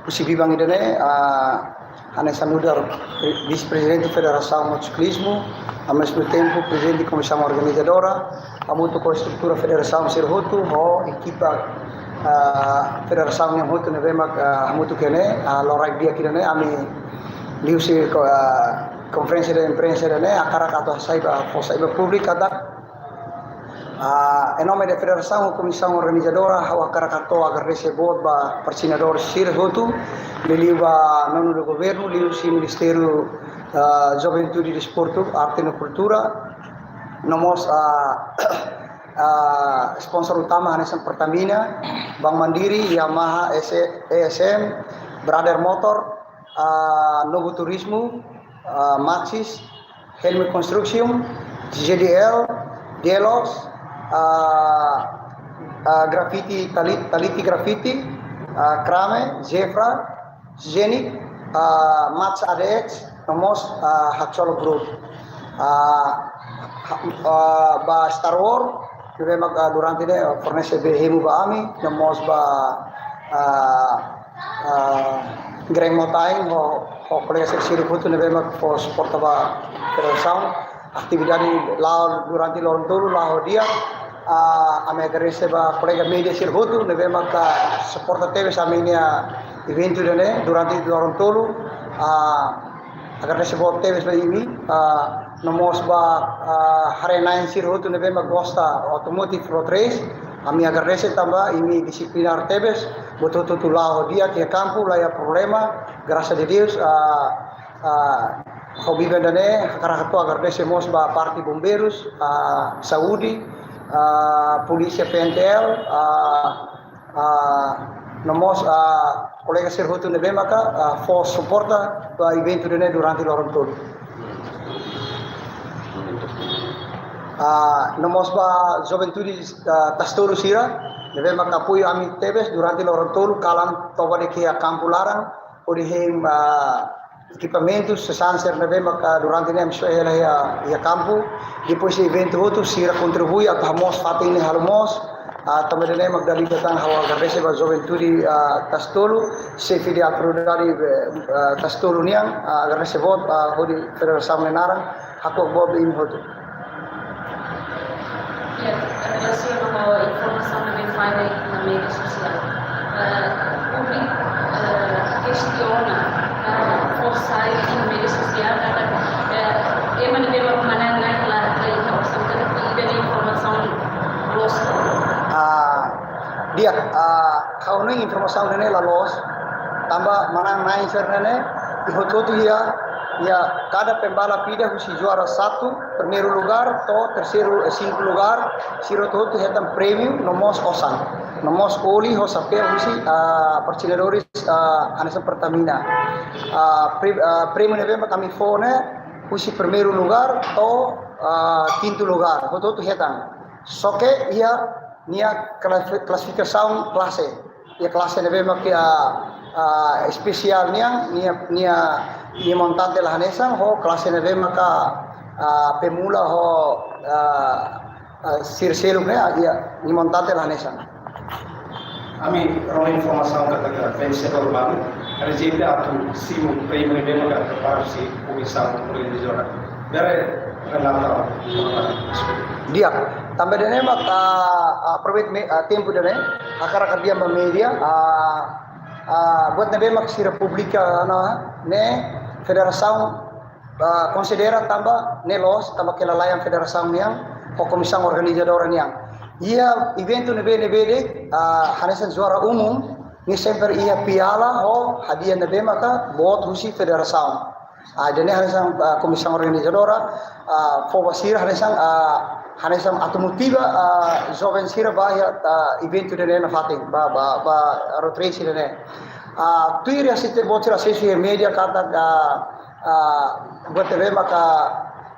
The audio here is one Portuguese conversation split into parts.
Pusi bibang idane Hannes Sanudar, vice-presidente da Federação Motociclismo, ao mesmo tempo presidente da comissão organizadora, a muito com a estrutura Federação Sirhoto, a equipa Federação yang hotu nevema muito kene, a lorai dia kirane, ami liusi conferência de imprensa dane, a cara kato saiba pública da em nome da Federação, a Comissão Organizadora, a Caracato, a recebeu o patrocinador Sirhoto, beliau nono do governo, beliau si Ministério Juventude e Desporto, Arte e Cultura, nomos sponsor utama Hanesan Pertamina, Bank Mandiri, Yamaha, ESM, Brother Motor, Novo Turismo, Maxis, Helmet Construction, GDL, Delos, Graffiti, Taliti Graffiti, Krame, Zefra, Zenit, Mats ADX, nomos Hatsolo Group, ba Star Wars, juga durante ini fornece behemu ba ami, nomos ba Greng Motain, ho colega seksiri putu nebe mag for suporta ba Federação, atividade lá durante Lorontolo, lá dia, a minha receba colega media Sirhoto, neve mag suporta teve sa minha evento dene durante Lorontolo, agar receba teve sa ini, nomos ba Harenain Sirhoto neve mag gosta automotive road race, ami agar receba tamba ini disiplinar tebes, betul-betul lá dia que campo lá ya problema, graças a Deus hobi bandane Caracato agar desemos ba parti bombeiros, Saúde, polícia PNTL, nomos colega Sirhoto nebe maka for suporta ba evento dene durante Lorontolo. Nomos ba Juventude Tastoro Sira, nebe maka apoio ami tebes durante Lorontolo kalang toba de kia campo larang, orihem equipamentos, sesanser nebe maka durante nem soela ya campo, depois de evento outro Sira contribui a hamos fatin ni halmos, também nem magdali datang hawa gardese ba Juventude Tastolo, sefi de aprodari Tastolo niang, gardese bot hodi Federação Menarang, hakok bob in hotu. Ya, relasi bahwa informasi yang difaida na media sosial, publik questiona força na media sosial, emang dia mana naiklah informasi dan informasi los. Dia kau ni informasi ini lalos, tambah mana naik sernene, ihotu ya cada pembalap pida husi juara 1, primeiro lugar, to terceiro 5 lugar, siro todo hetam prêmio nomos osan. Nomos oli hosape husi patrocinadores Hanesan Pertamina. Prêmio neve kami fone husi primeiro lugar to quinto lugar. Todo hetam. Soke ia nia classificação classe. Ia classe neve makia especial nia montante la Hanesan ho classe neve maka pemula ho sirselum ne ia ni montante la Hanesan. Ami rona informação katakan vencedor baru hari jadi atu simu prêmio neve maka preparasi comissão organizadora. Bere relata dia também dene maka aproveit tempo dene akara dia media buat nebe mak si Republika ne Federação considera tambah nelos tambah kelalayan Federação niang o comissão organizadora niang ia evento nebe de Hanesan juara umum ni sempre ia piala ho hadiah nebe maka buat husi Federação dene Hanesan comissão organizadora fobasir Hanesan automotiva jovem sira bahia evento dene na fating ba road race dene tuir assiste botira sesi media kata buat TV maka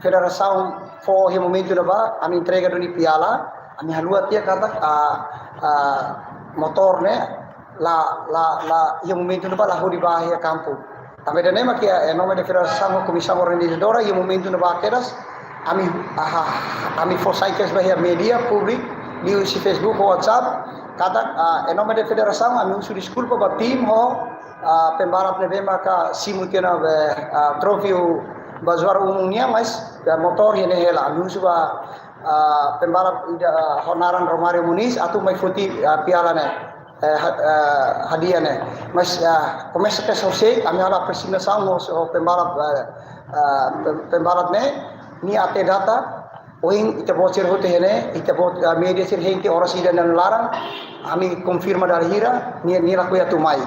Federação for momento na ba ami entrega do ni piala ami halua tia kata motor ne la momento na ba la hodi bahia campo também dene maka em nome da Federação comissão organizadora momento na ba quedas ami for sites bahia media public di Facebook WhatsApp kata em nome da federação a uso desculpa para tim ho pembalap nebe maka simutiana trofeu bazuar umumnya mas motor ini hela uso ba pembalap honoran Romario Muniz atau mai futi piala ne hadiah ne mas começa que sosai kami hala apresentação o pembalap ne ni ate data oing ite bocor hote hene ite media sir hente oras ida dan larang ami confirma dari hira ni laku ya tumai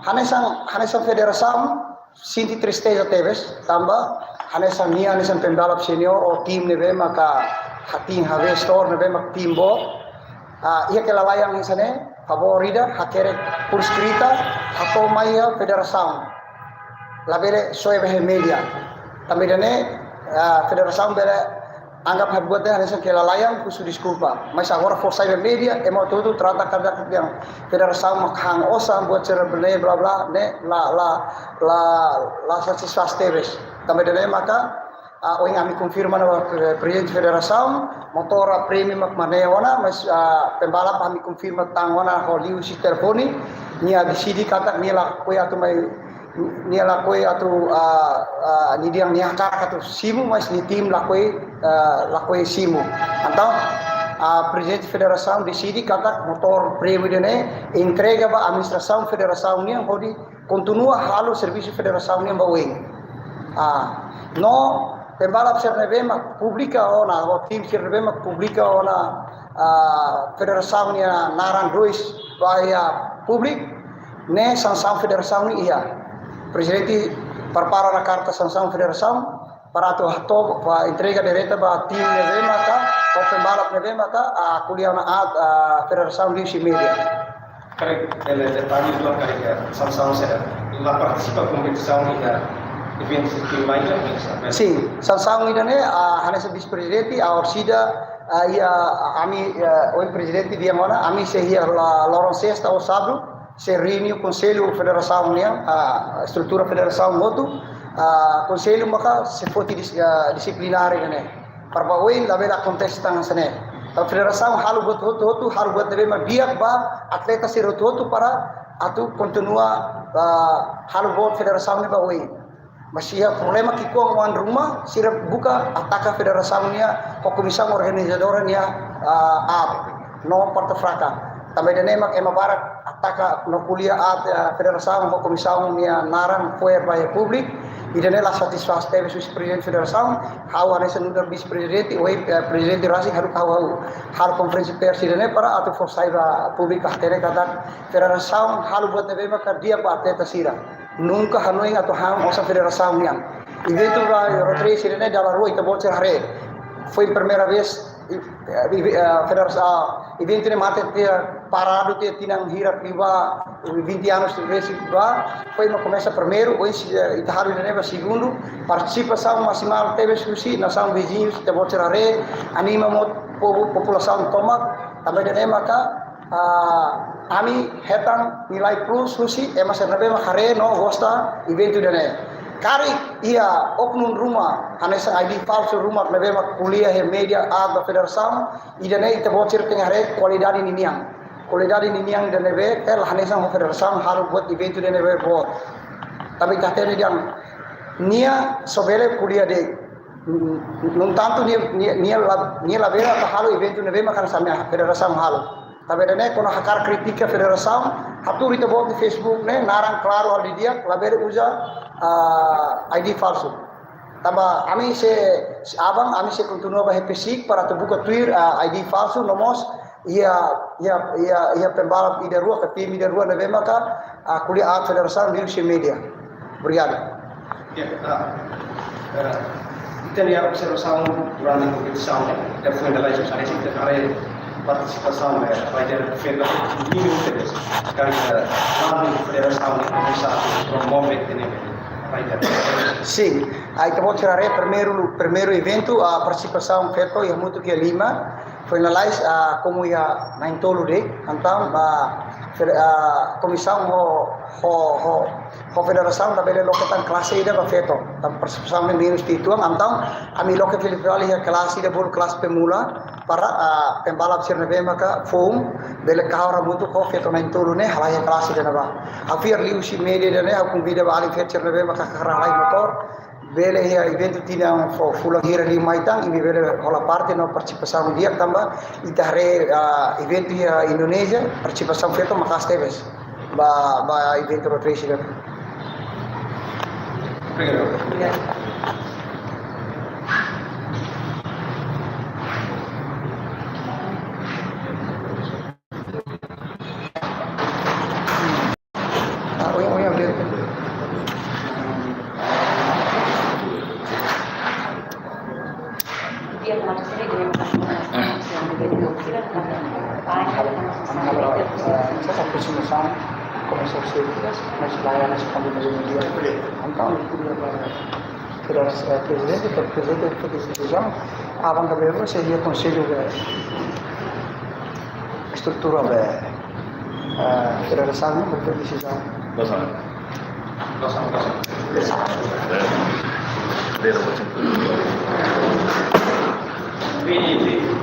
hanesang federação sinti tristeza teves tambah hanesang pembalap senior o tim nebe maka hating have store nebe mak tim bo ia kelalayang insane favorida hakere purskrita hato maya federação labere soebe media também dane federação bele anggap habuatnya hanya kelalaian khusus desculpa mas agora força da media emo tudo trata kada yang federação makhang osa buat cerebele bla bla ne la satisfaz teves também dane maka oing ami confirma na presidente federação motora premi mak maneona mas pembalap ami confirma tangona holiu si telefoni nia decidi kata nila koi atu mai nia lakoi atu ni diang nia kara atu simu mas ni tim lakoi simu então presidente federação decidi kata motor premi dene entrega ba administração federação nia hodi continua halo serviço federação nia bawing no pembalap sernebema publica ona o tim sernebema publica ona federação nia naran dois via public ne sanção federação ni ia presidente prepara a carta sanção federação para to entrega direta ba tim nebema ka o pembalap nebema ka kuliah na federação di media. Correct, el detalhe do que sanção será la participa competição ida eventos que mais sim sanção ida ne hanya vice presidente a orsida ia ami o presidente dia mana ami sehia la Lawrence o sábado se reuniu o conselho federação nia estrutura federação moto conselho maka se foti disciplinar ne parbaoin la vela contestan sene a federação halu buat debe biak ba atleta se roto para atu continua halu buat federação ne ba oi masih problema que com one rumah sira buka ataca federação nia o comissão organizadora nia no porta fraca também dene mak emabarak ataka no kuliah federação o comissão nia naran foi para public e dene la satisfaz teve sus presidente federação how anesa nudar vice presidente o presidente rasi haru hal conferência pers dene para atu forsaiba public atere kada federação halu buat teve mak dia pa atleta sira nunca hanoi atau hang osa federação nia evento rotary sirene dalla rua ita bolcer hare foi primeira vez federação evento ne mate parado te tinang hirap iba 20 anos vez iba foi no começa primeiro hoje itaharu ne ba segundo participação maximal teve susi nação vizinhos te bocerare anima mo população tomak também ne maka ami hetang nilai plus susi emas nabe makare no hosta evento dene kari ia oknum rumah hanesa ID falso rumah nabe mak kuliah media da federação idane ite bocir tengare qualidade niniang dan nebe tel hanesa federação haru buat evento de nebe bot tapi katene diang nia sobele kuliah de non tanto nia la vera ta halu evento nebe makan samia federação halu tapi dene kono hakar kritika federação hatu ite bot di Facebook ne narang claro al dia la vera usa ID falso. Tamba ami se continua ba pesik para terbuka Twitter ID falso nomos ia pembalap ida rua ke tim ida rua nebe maka kuliah federação di media. Obrigado. Kita lihat observação durante a competição da foi da live sana sih terkait participação rider federação di interesse karena lalu federação bisa promover ini. Sim, aí que vou tirar primeiro evento a participação feito em muito que Lima finalize como ia na intolo de então comissão ho federação da bele loketan klase ida ba feto tam persamaan menos tituang então ami loke filipiali ya klase ida bol kelas pemula para pembalap sirna be maka foam bele kahara mutu ko feto na intolo ne halaya klase ida ba afir liusi media ne aku vida ba ali feto sirna be maka karalai motor bele ya evento tinang fulang hira di maitang ini bele hola parte no participação dia tambah itare evento ya Indonesia participação feto makas tebes ba evento rotation kan. Obrigado. Dia kemarin sini dia yang begitu kira Essa aproximação começou a ser mais clara nas campanhas do dia. Então, o presidente da decisão, a banca brasileira seria conselho da estrutura da federação da decisão. Dosa. Beda macam tu.